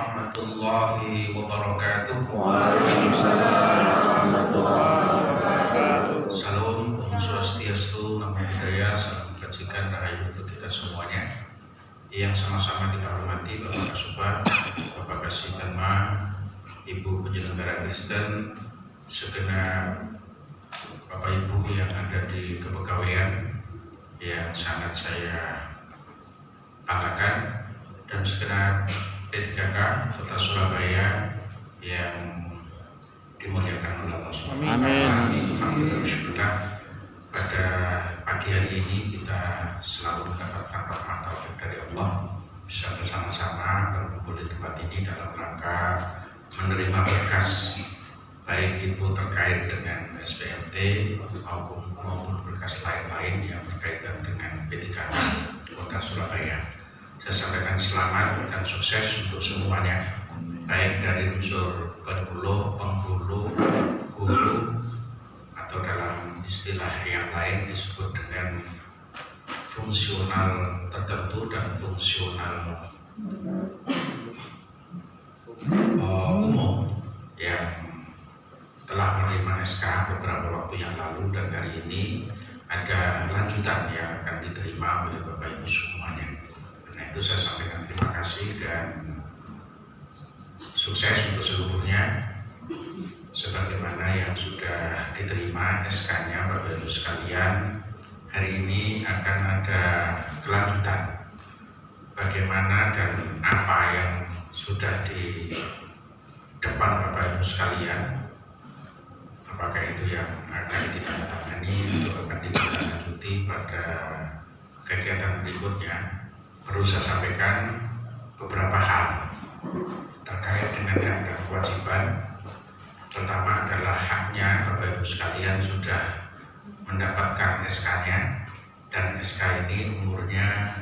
warahmatullahi wabarakatuh. Waalaikumsalam warahmatullahi wabarakatuh. Salam, Om Swastiastu, Namo Buddhaya, salam kebajikan rahayu untuk kita semuanya. Yang sama-sama kita hormati Bapak Kasubag, Bapak Kasih Dhamma, Ibu penyelenggara Kristen, segenap Bapak Ibu yang ada di kepegawaian yang sangat saya banggakan, dan segenap P3K Kota Surabaya yang dimuliakan oleh Allah Subhanahu wa Ta'ala. Alhamdulillah, pada pagi hari ini kita selalu mendapatkan rahmat taufik dari Allah, bisa bersama-sama berkumpul di tempat ini dalam rangka menerima berkas, baik itu terkait dengan SPMT maupun berkas lain-lain yang berkaitan dengan P3K Kota Surabaya. Saya sampaikan selamat dan sukses untuk semuanya, baik dari unsur penghulu, guru, atau dalam istilah yang lain disebut dengan fungsional tertentu dan fungsional umum yang telah menerima SK beberapa waktu yang lalu, dan hari ini ada lanjutan yang akan diterima oleh Bapak Ibu semuanya. Karena itu saya sampaikan terima kasih dan sukses untuk seluruhnya, sebagaimana yang sudah diterima SK-nya Bapak Ibu sekalian. Hari ini akan ada kelanjutan bagaimana dan apa yang sudah di depan Bapak Ibu sekalian, apakah itu yang akan ditandatangani atau akan ditindaklanjuti pada kegiatan berikutnya. Perlu saya sampaikan beberapa hal terkait dengan hak dan kewajiban. Pertama adalah haknya Bapak Ibu sekalian sudah mendapatkan SK-nya, dan SK ini umurnya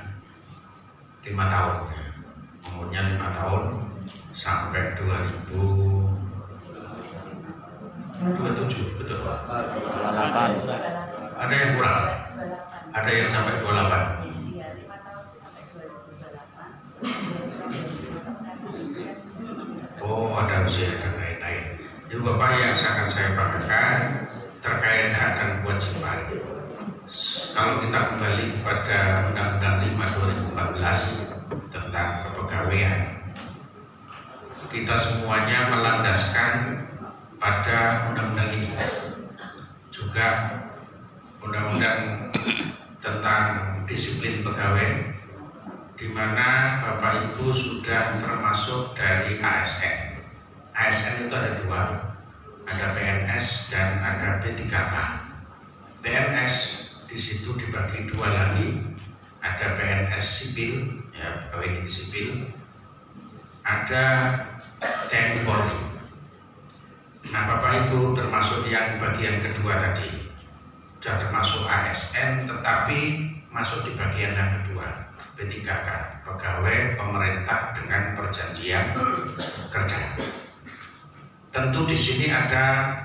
5 tahun, umurnya 5 tahun sampai 2027, betul Pak? 28. Ada yang kurang? Ada yang sampai 28? Oh, ada usia dan lain-lain. Jadi Bapak, yang akan saya banggakan terkait hak dan kewajiban. Kalau kita kembali kepada Undang-Undang 5 2014 tentang kepegawaian, kita semuanya melandaskan pada undang-undang ini. Juga Undang-Undang tentang disiplin pegawai, di mana Bapak Ibu sudah termasuk dari ASN. ASN itu ada dua, ada PNS dan ada P3K. PNS di situ dibagi dua lagi, ada PNS sipil, ya pegawai negeri sipil, ada TNI Polri. Nah, Bapak Ibu termasuk yang bagian kedua tadi, sudah termasuk ASN, tetapi masuk di bagian yang kedua, P3K, pegawai pemerintah dengan perjanjian kerja. Tentu di sini ada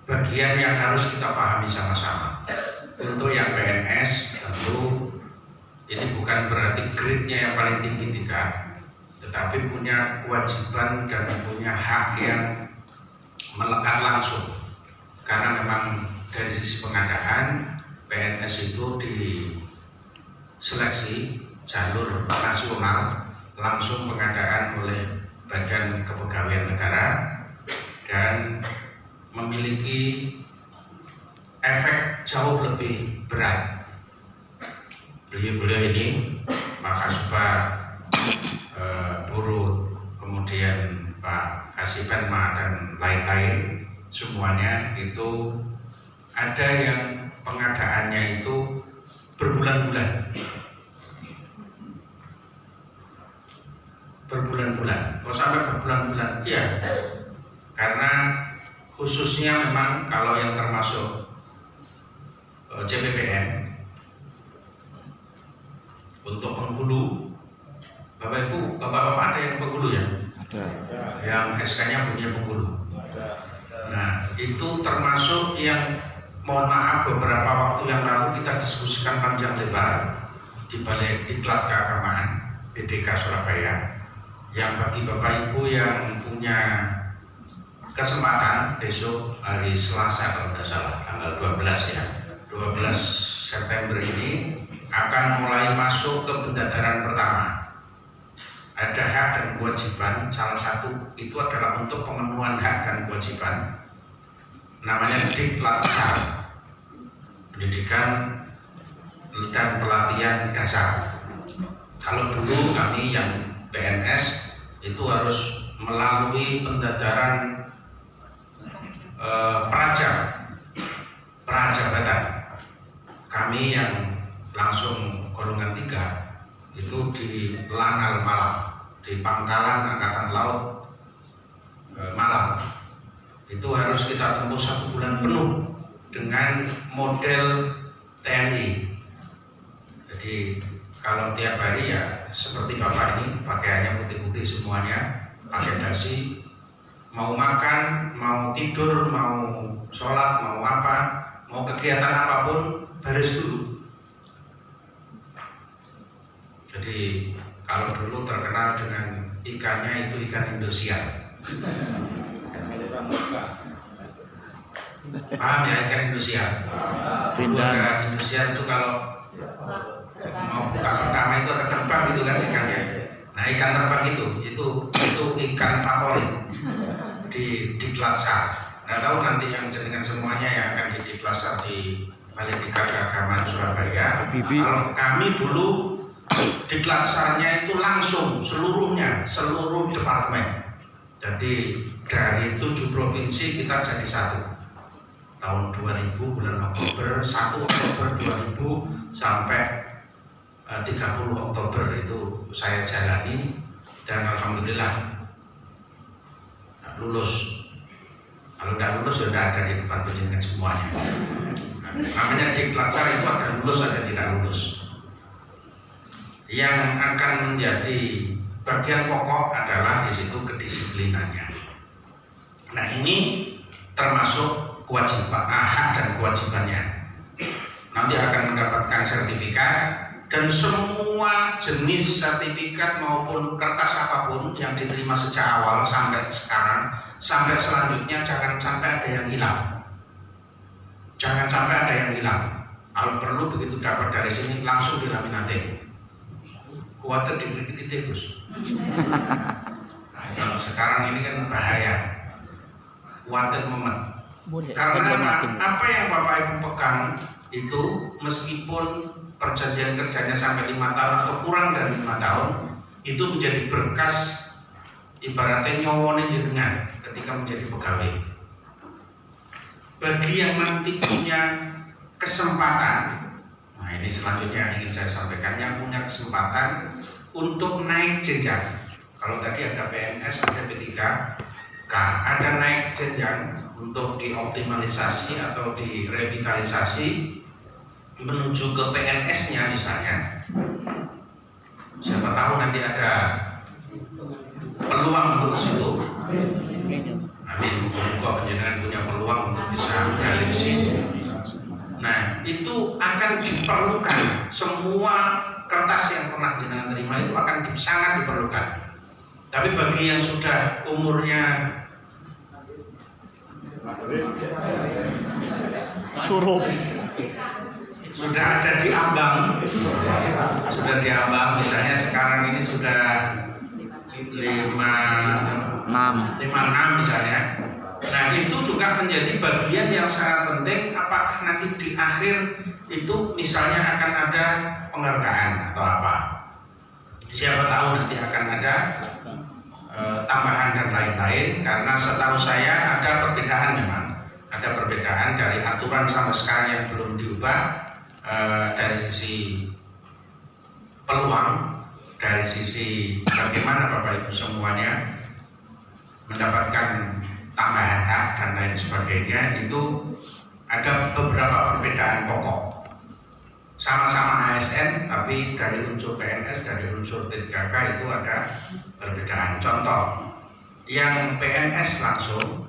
bagian yang harus kita pahami sama-sama. Untuk yang PNS, tentu ini bukan berarti grade-nya yang paling tinggi, tidak, tetapi punya kewajiban dan punya hak yang melekat langsung. Karena memang dari sisi pengadaan, PNS itu diseleksi jalur nasional, langsung pengadaan oleh Badan Kepegawaian Negara, dan memiliki efek jauh lebih berat. Beliau-beliau ini, Pak Kasubag, Burut, kemudian Pak Kasih Dhamma dan lain-lain, semuanya itu ada yang pengadaannya itu berbulan-bulan. Kok sampai berbulan-bulan? Iya, karena khususnya memang kalau yang termasuk CPPN untuk penghulu, Bapak Ibu, Bapak-bapak ada yang penghulu ya? Ada. Yang SK-nya punya penghulu. Nah, itu termasuk yang, mohon maaf, beberapa waktu yang lalu kita diskusikan panjang lebar di Balai Diklat Keagamaan PDK Surabaya, Yang bagi Bapak Ibu yang punya kesempatan besok hari Selasa kalau tidak salah tanggal 12 ya, 12 September ini akan mulai masuk ke pendaftaran pertama. Ada hak dan kewajiban, salah satu itu adalah untuk pemenuhan hak dan kewajiban, namanya Diklatsar, pendidikan dan pelatihan dasar. Kalau dulu kami yang PNS itu harus melalui pendaftaran prajabatan. Kami yang langsung golongan 3 itu di Lanal Malang, di Pangkalan Angkatan Laut Malang. Itu harus kita tempuh 1 bulan penuh dengan model TNI. Jadi kalau tiap hari ya seperti Bapak ini pakaiannya putih-putih semuanya, pakai dasi, mau makan, mau tidur, mau sholat, mau apa, mau kegiatan apapun baris dulu. Jadi kalau dulu terkenal dengan ikannya itu ikan Indosiar. Paham ya ikan Indosiar? Ada Indosiar itu kalau mau buka pertama itu akan terbang gitu kan ikannya. Nah ikan terbang itu ikan favorit di Diklatsar. Nggak tahu nanti yang jenengan semuanya yang akan di Diklatsar di Balai Keagamaan Surabaya. Kalau kami dulu Diklatsarnya itu langsung seluruhnya, seluruh departemen. Jadi dari 7 provinsi kita jadi 1. Tahun 2000 bulan Oktober, 1 Oktober 2000 sampai 30 Oktober itu saya jalani dan alhamdulillah lulus. Kalau nggak lulus sudah ada di depan penjenengan semuanya. Namanya Diklatsar itu ada lulus ada tidak lulus. Yang akan menjadi bagian pokok adalah di situ kedisiplinannya. Nah ini termasuk kewajiban, hak dan kewajibannya. Nanti akan mendapatkan sertifikat dan semua jenis sertifikat maupun kertas apapun yang diterima sejak awal sampai sekarang, sampai selanjutnya jangan sampai ada yang hilang. Jangan sampai ada yang hilang. Kalau perlu begitu dapat dari sini langsung dilaminating. Kuatir diberi titik Gus. Kalau sekarang ini kan bahaya. Kuatir momen. Karena apa yang Bapak Ibu pegang itu meskipun perjanjian kerjanya sampai 5 tahun atau kurang dari 5 tahun itu menjadi berkas ibaratnya nyowone jenengan ketika menjadi pegawai. Bagi yang nanti punya kesempatan, nah ini selanjutnya ingin saya sampaikan, yang punya kesempatan untuk naik jenjang. Kalau tadi ada PNS, ada P3K, ada naik jenjang untuk dioptimalisasi atau direvitalisasi menuju ke PNS-nya misalnya. Siapa tahu nanti ada peluang untuk situ. Amin. Moga-moga penjenengan punya peluang untuk bisa menggali di situ. Nah, itu akan diperlukan. Semua kertas yang pernah jenengan terima itu akan sangat diperlukan. Tapi bagi yang sudah umurnya sudah ada di ambang, misalnya sekarang ini sudah 56 misalnya. Nah itu juga menjadi bagian yang sangat penting. Apakah nanti di akhir itu misalnya akan ada penghargaan atau apa? Siapa tahu nanti akan ada tambahan dan lain-lain. Karena setahu saya ada perbedaan memang. Ada perbedaan dari aturan sama sekarang yang belum diubah. Dari sisi peluang, dari sisi bagaimana Bapak Ibu semuanya mendapatkan tambahan hak dan lain sebagainya, itu ada beberapa perbedaan pokok. Sama-sama ASN tapi dari unsur PNS, dari unsur P3K itu ada perbedaan. Contoh, yang PNS langsung,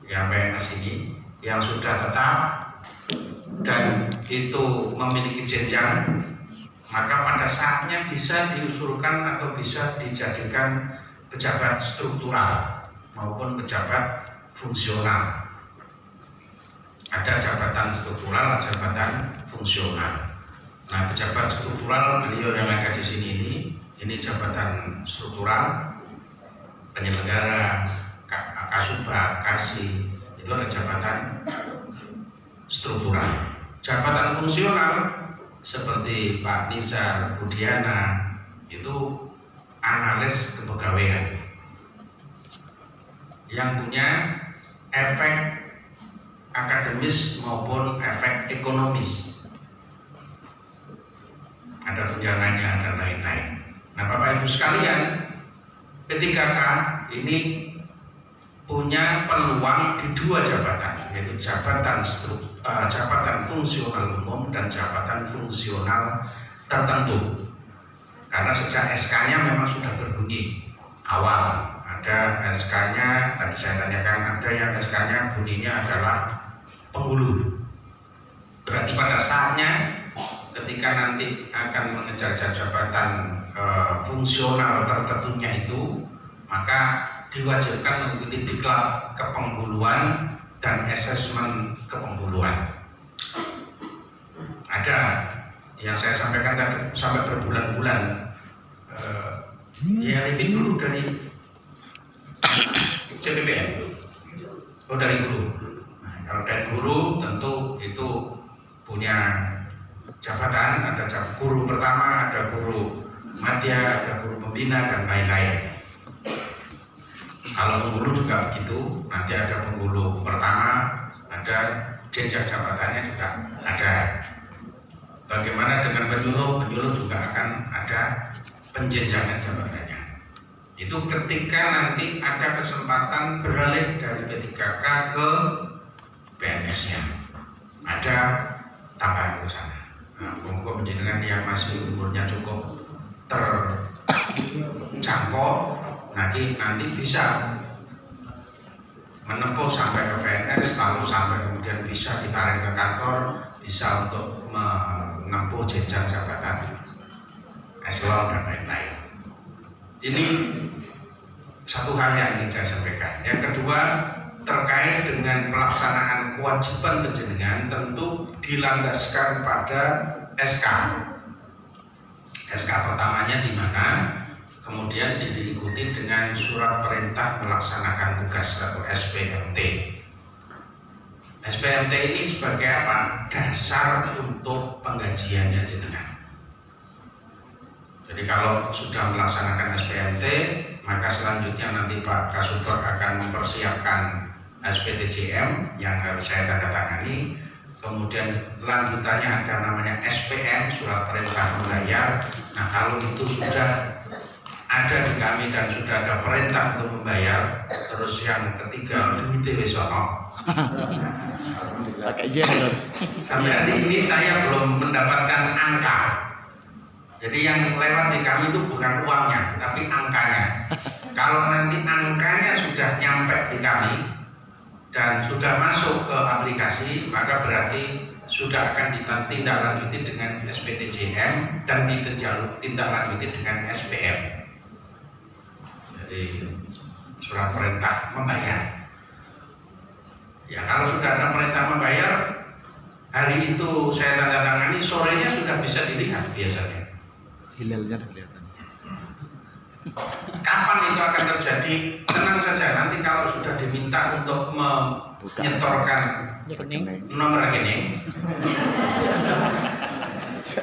yang PNS ini yang sudah tetap dan itu memiliki jenjang maka pada saatnya bisa diusulkan atau bisa dijadikan pejabat struktural maupun pejabat fungsional. Ada jabatan struktural, jabatan fungsional. Nah, pejabat struktural beliau yang ada di sini ini jabatan struktural, penyelenggara, kasubag, kasih, itu adalah jabatan struktural. Jabatan fungsional seperti Pak Nizar Budiana itu analis kepegawaian yang punya efek akademis maupun efek ekonomis, ada tunjangannya dan lain-lain. Nah, Bapak Ibu sekalian, P3K ini punya peluang di dua jabatan, yaitu jabatan fungsional umum dan jabatan fungsional tertentu. Karena sejak SK-nya memang sudah berbunyi awal, ada SK-nya, tadi saya tanyakan, ada yang SK-nya bunyinya adalah penghulu. Berarti pada saatnya ketika nanti akan mengejar jabatan fungsional tertentunya itu, maka diwajibkan mengikuti diklat kepenghuluan dan asesmen kepenghuluan. Ada yang saya sampaikan tadi sampai berbulan-bulan, ya repeat dulu dari CPPM, dari guru. Nah, kalau dari guru tentu itu punya jabatan, ada guru pertama, ada guru madya, ada guru pembina dan lain-lain. Kalau penghulu juga begitu, nanti ada penghulu pertama, ada jenjang jabatannya juga ada. Bagaimana dengan penyuluh? Penyuluh juga akan ada penjenjangan jabatannya. Itu ketika nanti ada kesempatan beralih dari P3K ke PNS-nya, ada tambahan ke sana. Nah, pokok penjenjangan yang masih umurnya cukup terjangkau, nanti bisa menempuh sampai ke PNS, lalu sampai kemudian bisa ditarik ke kantor, bisa untuk menempuh jenjang jabatan eselon dan lain-lain. Ini satu hal yang ingin saya sampaikan. Yang kedua, terkait dengan pelaksanaan kewajiban penjenengan tentu dilandaskan pada SK. SK pertamanya di mana, kemudian diikuti dengan surat perintah melaksanakan tugas atau SPMT. SPMT ini sebagai apa? Dasar untuk penggajiannya jenengan. Jadi kalau sudah melaksanakan SPMT, maka selanjutnya nanti Pak Kasubag akan mempersiapkan SPTJM yang harus saya tanda tangani. Kemudian lanjutannya ada namanya SPM, surat perintah membayar. Nah, kalau itu sudah ada di kami dan sudah ada perintah untuk membayar, terus yang ketiga duitnya wis ono. Sampai hari ini saya belum mendapatkan angka. Jadi yang lewat di kami itu bukan uangnya, tapi angkanya. Kalau nanti angkanya sudah nyampe di kami dan sudah masuk ke aplikasi, maka berarti sudah akan ditindaklanjuti dengan SPTJM dan ditindaklanjuti dengan SPM. Jadi surat perintah membayar. Ya, kalau sudah ada perintah membayar, hari itu saya tanda tangani, sorenya sudah bisa dilihat biasanya. Hilalnya kelihatan. Kapan itu akan terjadi? Tenang saja, nanti kalau sudah diminta untuk menyetorkan nomor rekening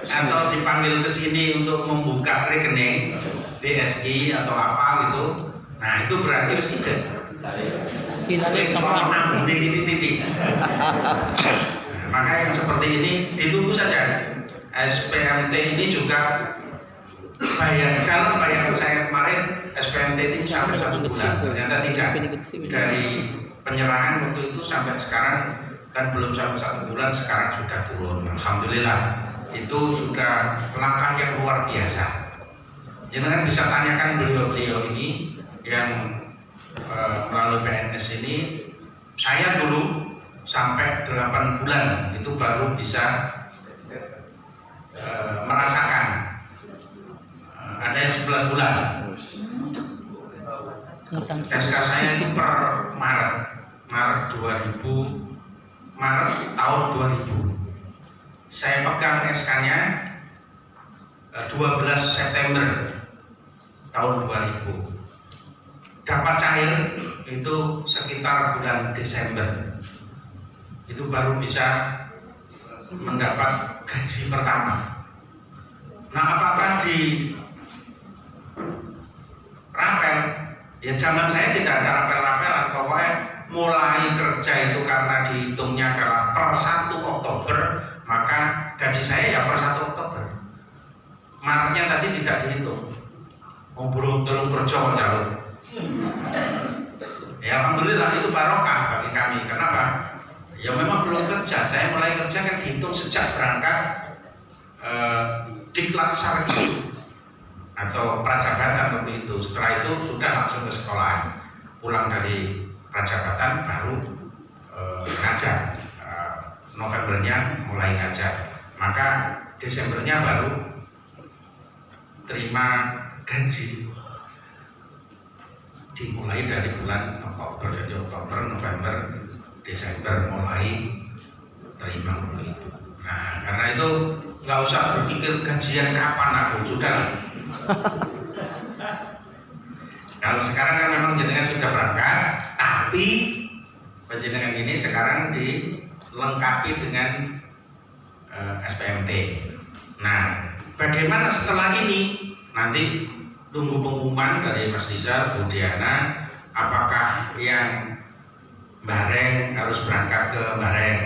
atau dipanggil ke sini untuk membuka rekening BSI atau apa gitu, nah itu berarti wis izin. Titik. Maka yang seperti ini ditunggu saja. SPMT ini juga dalam bayangan saya kemarin SPMT ini sampai 1 bulan, ternyata tidak. Dari penyerahan waktu itu sampai sekarang kan belum sampai 1 bulan, sekarang sudah turun. Alhamdulillah, itu sudah langkah yang luar biasa. Jangan bisa tanyakan beliau-beliau ini yang melalui PNS ini. Saya dulu sampai 8 bulan itu baru bisa merasakan. Ada yang 11 bulan. SK saya itu per Maret tahun 2000. Saya pegang SK-nya 12 September tahun 2000. Dapat cair itu sekitar bulan Desember. Itu baru bisa mendapat gaji pertama. Nah, apakah di rapel? Ya zaman saya tidak ada rapel-rapelan. Pokoknya mulai kerja itu karena dihitungnya kalau per 1 Oktober, maka gaji saya ya per 1 Oktober. Maretnya tadi tidak dihitung. Burung telung berjong jalur. Ya alhamdulillah itu barokah bagi kami. Kenapa? Ya memang belum kerja. Saya mulai kerja kan dihitung sejak berangkat diklat syar'i atau prajabatan waktu itu. Setelah itu sudah langsung ke sekolah. Pulang dari prajabatan baru ngajar. Novembernya mulai ngajar. Maka Desembernya baru terima gaji. Dimulai dari bulan Oktober, jadi Oktober, November, Desember mulai terima waktu itu. Nah, karena itu nggak usah berpikir gajian kapan aku, sudah. Kalau sekarang kan memang jenengan sudah berangkat, tapi jenengan ini sekarang dilengkapi dengan SPMT. Nah, bagaimana setelah ini? Nanti tunggu pengumuman dari Mas Rizal, Bu Diana, apakah yang Bareng harus berangkat ke Bareng.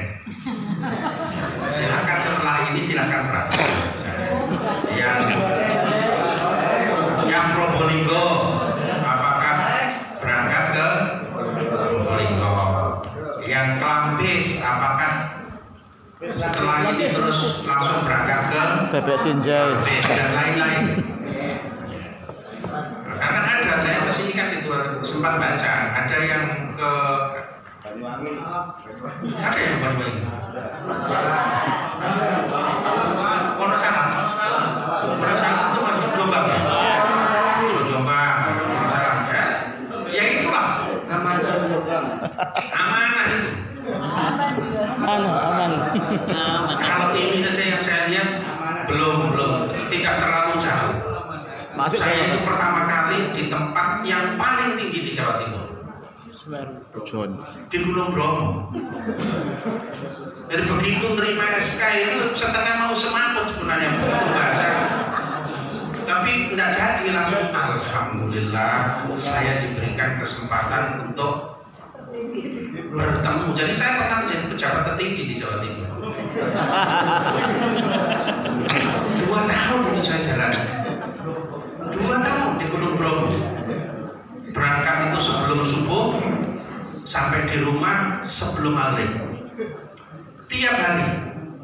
Silakan setelah ini silakan berangkat. Yang Probolinggo, apakah berangkat ke Probolinggo? Yang Klampis, apakah setelah ini terus langsung berangkat ke Bebek Sinjai dan lain-lain? Karena ada, saya kesini kan itu sempat baca, ada yang ke ada yang Banyuwangi, Pondok Salam itu masuk Jombang ya, Jombang, Pondok Salam ya itulah amanah itu. aman. Kalau ini saja yang saya lihat belum tidak terlalu jauh. Saya itu pertama kali di tempat yang paling tinggi di Jawa Timur, di Gunung Bromo. Jadi begitu nerima SK itu setengah mau semaput sebenarnya begitu baca, tapi tidak jadi langsung. Alhamdulillah saya diberikan kesempatan untuk bertemu. Jadi saya pernah menjadi pejabat tertinggi di Jawa Timur. 2 tahun itu saya jalani. 2 tahun di Gunung Bromo. Berangkat itu sebelum subuh, sampai di rumah sebelum maghrib. Tiap hari.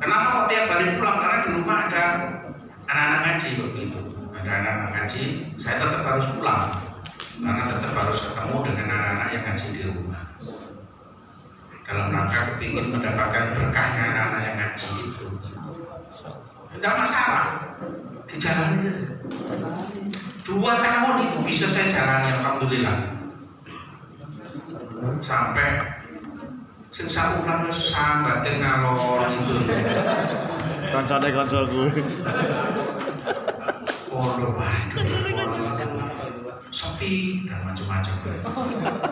Kenapa kok tiap hari pulang? Karena di rumah ada anak-anak ngaji waktu itu. Ada anak-anak ngaji, saya tetap harus pulang. Karena tetap harus ketemu dengan anak-anak yang ngaji di rumah. Dalam rangka kepingin mendapatkan berkahnya anak-anak yang ngaji itu. Tidak masalah, dijalani saja. 2 tahun itu bisa saya jalani, alhamdulillah. Sampai sing saulan wis sambate ngalor itu. Kancane kancaku. Sepi dan macam-macam.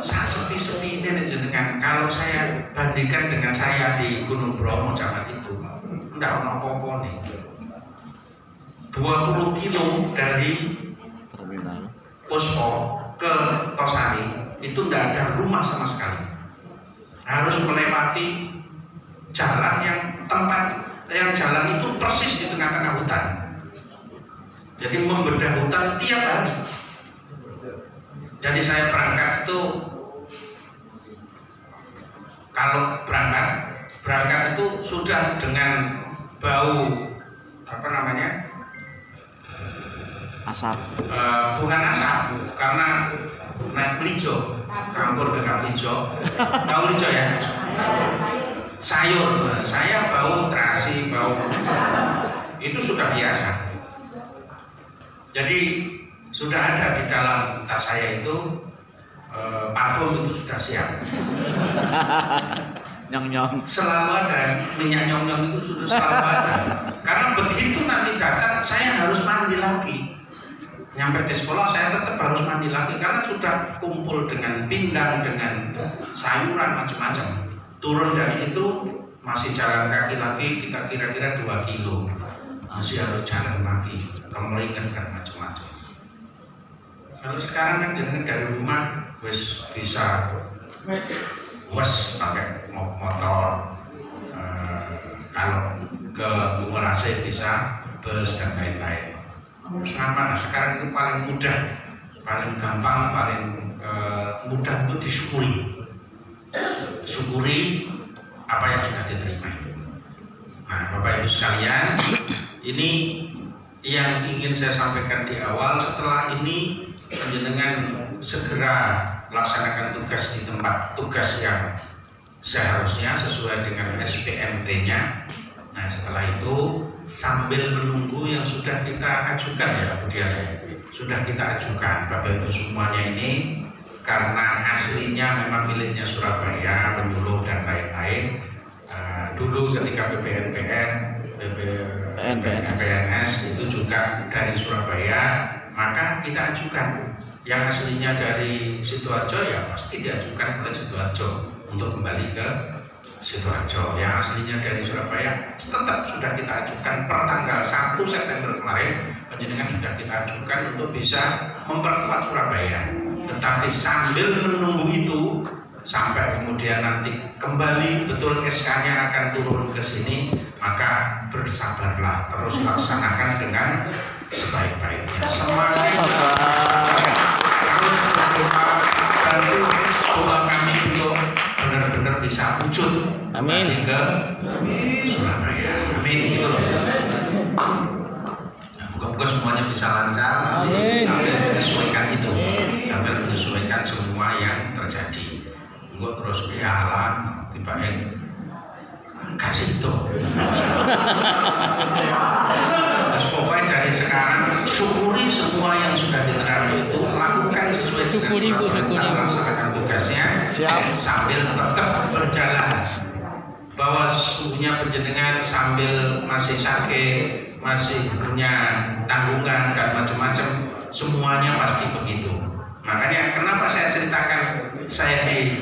Saat sepi-sepi ini jenengan, kalau saya bandingkan dengan saya di Gunung Bromo zaman itu, enggak ono apa-apa nih. 20 kilo dari Puspo ke Tosari itu enggak ada rumah sama sekali. Harus melewati jalan yang jalan itu persis di tengah-tengah hutan. Jadi membedah hutan tiap hari. Jadi saya berangkat itu, kalau berangkat itu sudah dengan bau asap. Bukan asap, karena naik lijo, campur dengan lijo. Tahu lijo ya? Sayur. Saya bau terasi, bau itu sudah biasa. Jadi sudah ada di dalam tas saya itu parfum itu sudah siap. Nyong-nyong. Selalu ada minyak nyong-nyong itu sudah selalu ada. Karena begitu nanti datang saya harus mandi lagi. Nyampe di sekolah saya tetap harus mandi lagi karena sudah kumpul dengan pindang, dengan sayuran macam-macam. Turun dari itu masih jalan kaki lagi, kita kira-kira 2 kilo. Masih harus jalan lagi, kemeringan dan macam-macam. Kalau sekarang kan jenengan dari rumah wis bisa pakai motor, kalau ke Bungarase bisa bus dan lain-lain. Kenapa? Nah, sekarang itu paling mudah, paling gampang, paling mudah untuk disyukuri. Syukuri apa yang sudah diterima itu. Nah, Bapak Ibu sekalian, ini yang ingin saya sampaikan di awal. Setelah ini panjenengan segera laksanakan tugas di tempat tugas yang seharusnya sesuai dengan SPMT-nya. Nah, setelah itu sambil menunggu yang sudah kita ajukan ya Bu Dian, sudah kita ajukan Bapak Ibu semuanya ini, karena aslinya memang miliknya Surabaya, penyuluh dan lain-lain. Dulu ketika PNS itu juga dari Surabaya, maka kita ajukan. Yang aslinya dari Sidoarjo ya pasti diajukan oleh Sidoarjo untuk kembali ke Sidoarjo. Yang aslinya dari Surabaya tetap sudah kita ajukan per tanggal 1 September kemarin, panjenengan sudah kita ajukan untuk bisa memperkuat Surabaya. Tetapi sambil menunggu itu sampai kemudian nanti kembali betul SK-nya akan turun ke sini, maka bersabarlah, terus laksanakan dengan sebaik-baiknya. Semakin terus berdoa, bantu doa kami untuk benar-benar bisa wujud kembali ke Surabaya. Amin, gitu loh. Moga-moga semuanya bisa lancar. Sambil menyesuaikan itu, sambil menyesuaikan semua yang terjadi. Enggak terus Allah tiba-tiba kasih itu. Pokoknya dari sekarang syukuri semua yang sudah diterapkan itu, lakukan sesuai dengan surat perintah, laksanakan tugasnya. Siap. Sambil tetap berjalan. Bahwa sesungguhnya panjenengan sambil masih sakit, masih punya tanggungan dan macam-macam, semuanya pasti begitu. Makanya kenapa saya ceritakan saya di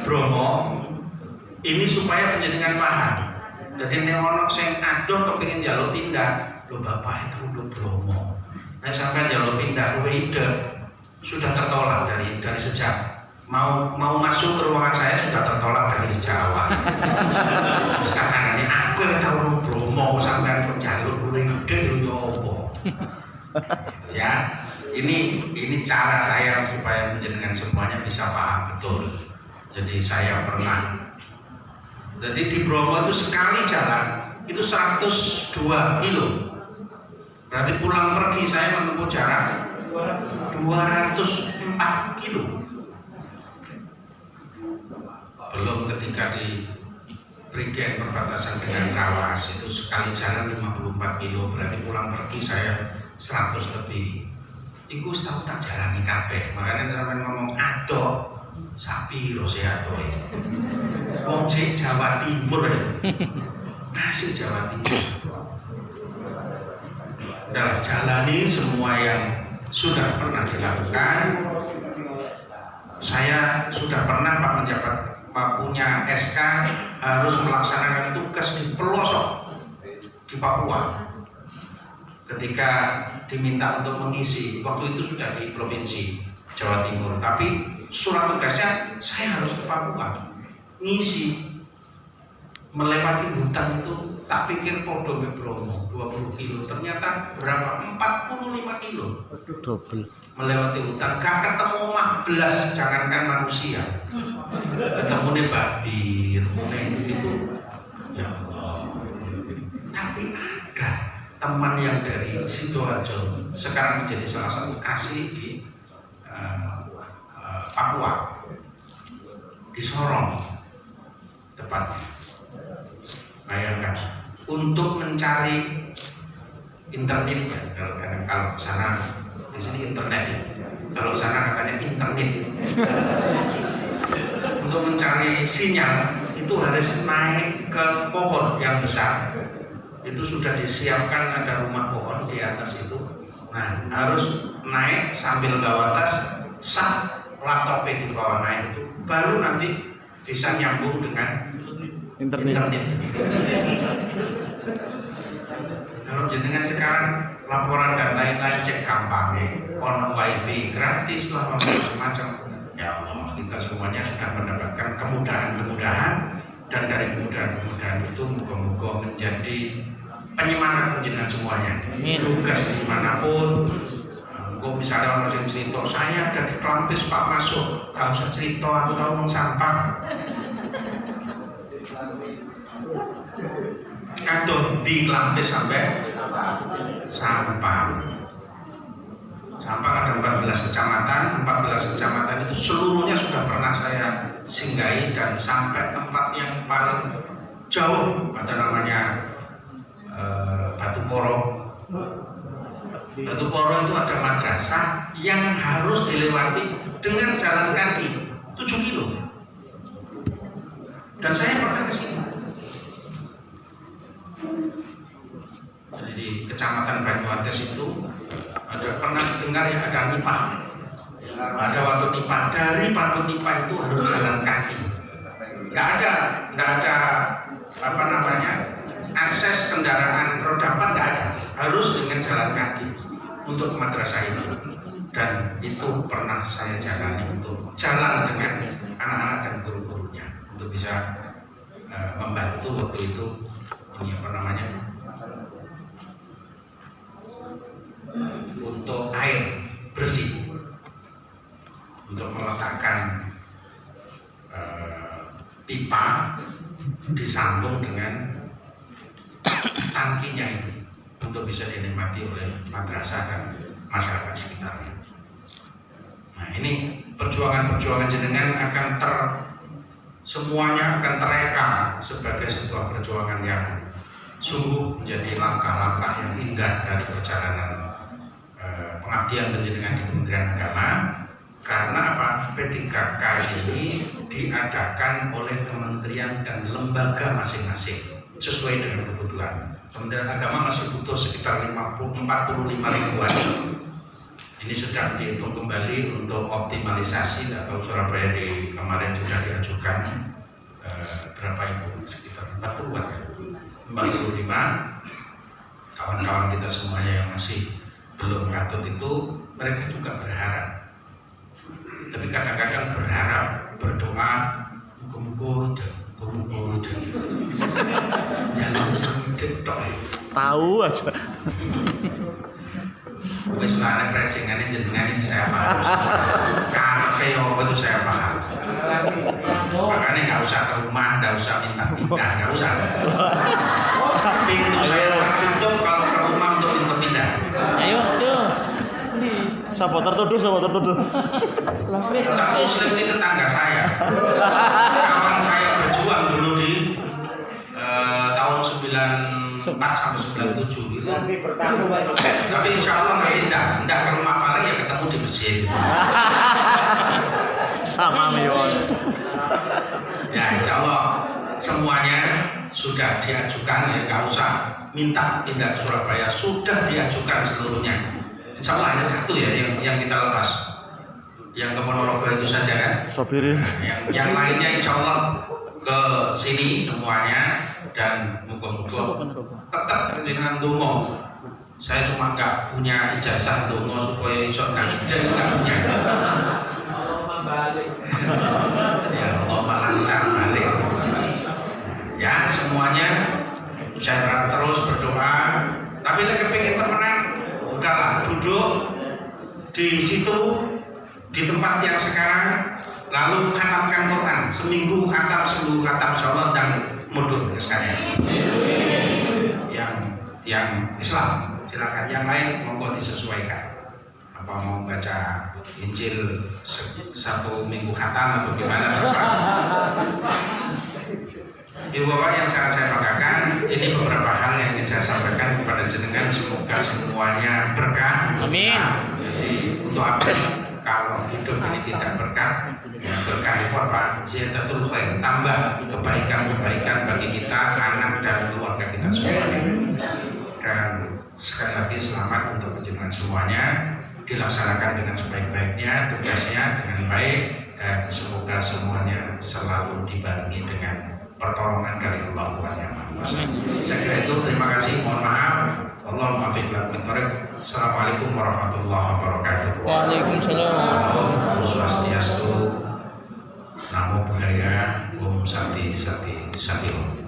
Bromo ini supaya panjenengan paham. Jadi nek ono sing adoh kepengin njaluk pindah, lho Bapak itu udah Bromo. Nek sampean njaluk pindah kowe ide sudah tertolak dari sejak mau masuk ke ruangan saya sudah tertolak dari sejak awal. Sekarang ini aku yang tahu Bromo sampean njaluk kowe ide lho opo. Ya, ini cara saya supaya panjenengan semuanya bisa paham betul. Jadi saya pernah, jadi di Bromo itu sekali jalan itu 102 kilo. Berarti pulang pergi saya menempuh jarak 204 kilo. Belum ketika di Prigen perbatasan dengan Rawas itu sekali jalan 54 kilo. Berarti pulang pergi saya 100 lebih. Iku tahu tak jalani kabeh. Makanya sampai ngomong adoh sapi rose adoh. Wong Jawa Timur masih Jawa Timur. Dalam jalani semua yang sudah pernah dilakukan. Saya sudah pernah Pak menjabat, Pak punya SK harus melaksanakan tugas di pelosok di Papua. Ketika diminta untuk mengisi, waktu itu sudah di provinsi Jawa Timur, tapi surat tugasnya saya harus ke Papua ngisi, melewati hutan itu tak pikir podo mbek Bromo 20 kilo, ternyata berapa 45 kilo Double. melewati hutan, gak ketemu mah belas, jangankan manusia, ketemu babi, ketemu itu ya Allah. Tapi ada teman yang dari Sidoarjo sekarang menjadi salah satu kasih di Papua, di Sorong tepatnya. Bayangkan untuk mencari internet ya. Kalau sana di sini internet ya. Kalau sana katanya internet. Untuk mencari sinyal itu harus naik ke pohon yang besar. Itu sudah disiapkan, ada rumah pohon di atas itu. Nah, harus naik sambil bawa tas, sah laptopnya di bawah naik itu, baru nanti bisa nyambung dengan internet. Kalau jenengan sekarang laporan dan lain-lain cek gampang ya, on wifi gratis lah macam-macam. Ya Allah, kita semuanya sudah mendapatkan kemudahan-kemudahan, dan dari kemudahan-kemudahan itu moga-moga menjadi penyemangat penjenengan semuanya. Tugas dimanapun, kok misalnya orang yang cerita, saya ada di Klampis Pak masuk, gak usah cerita, aku tahu mau sampah. Atau di Klampis sampai sampah. Sampah ada 14 kecamatan itu seluruhnya sudah pernah saya singgahi, dan sampai tempat yang paling jauh ada namanya Batu Poro. Batu Poro itu ada madrasah yang harus dilewati dengan jalan kaki 7 kilo. Dan saya pernah ke sini. Jadi di Kecamatan Banyuwantes itu ada pernah dengar ya, ada Nipah. Ada Waduk Nipah. Dari Waduk Nipah itu harus jalan kaki. Nggak ada apa namanya, akses kendaraan roda 4 nggak ada. Harus dengan jalan kaki untuk madrasah itu. Dan itu pernah saya jalani, untuk jalan dengan anak-anak dan guru-gurunya untuk bisa membantu waktu itu ini apa namanya, untuk air bersih, untuk meletakkan pipa disambung dengan tangkinya itu untuk bisa dinikmati oleh madrasah dan masyarakat sekitarnya. Nah, ini perjuangan-perjuangan jenengan akan semuanya akan terekam sebagai sebuah perjuangan yang sungguh menjadi langkah-langkah yang indah dari perjalanan pengabdian penjenengan di Kementerian Agama. Karena apa? P3K ini diadakan oleh kementerian dan lembaga masing-masing sesuai dengan kebutuhan. Kementerian Agama masih butuh sekitar 45 ribuan. Ini sedang dihitung kembali untuk optimalisasi, atau Surabaya di kemarin sudah diajukan berapa ibu? Sekitar 40-an ya? 45. Kawan-kawan kita semuanya yang masih belum katut itu, mereka juga berharap. Tapi kadang-kadang berharap, berdoa, muga-muga jangan sampai dok. Tahu aja. Wis lah, prejengannya jenengan ini saya paham. Kafe apa itu saya paham. Makanya nggak usah ke rumah, nggak usah minta pindah, nggak usah. Pintu saya tutup kalau ke rumah untuk minta pindah. Ayo. Siapa tertuduh? Tak Muslim ini tetangga saya. Kawan saya berjuang dulu di tahun 94 sampai 97 gitu. Tapi insya Allah nanti enggak ke rumah paling ya ketemu di masjid. Sama Mion. Ya insya Allah semuanya sudah diajukan, ya nggak usah minta pindah ke Surabaya, sudah diajukan seluruhnya. Insya Allah hanya satu ya yang kita lepas, yang ke Ponorogo itu saja kan. Sopirin. Yang lainnya insya Allah ke sini semuanya, dan moga-moga tetap dengan dongo. Saya cuma nggak punya ijazah dongo supaya iso nggak punya. Ya Allah lancar balik. Ya semuanya saya terus berdoa. Tapi lagi pengen temenan, udahlah duduk di situ di tempat yang sekarang, lalu khatamkan Quran seminggu khatam insyaallah, dan mundur sekalian. Yang Islam silakan, yang lain monggo disesuaikan. Apa mau baca Injil satu minggu khatam atau gimana terserah. Ibu Bapak yang sangat saya banggakan, ini beberapa hal yang ingin saya sampaikan kepada jenengan, semoga semuanya berkah. Amin. Nah, jadi untuk apa kalau hidup ini tidak berkah? Ya, berkah itu apa? Ziyadatul khair, tambah kebaikan-kebaikan bagi kita, anak dan keluarga kita semua. Dan sekali lagi selamat untuk penjenengan semuanya, dilaksanakan dengan sebaik-baiknya tugasnya dengan baik, dan semoga semuanya selalu dibarengi dengan pertolongan dari Allah Tuhan Yang Maha Kuasa. Saya kira itu, terima kasih, mohon maaf. Allahumma fiq wal mubarak. Assalamualaikum warahmatullahi wabarakatuh. Waalaikumsalam. Om Swastiastu, Namo Buddhaya, Om Santi Sati Satyo.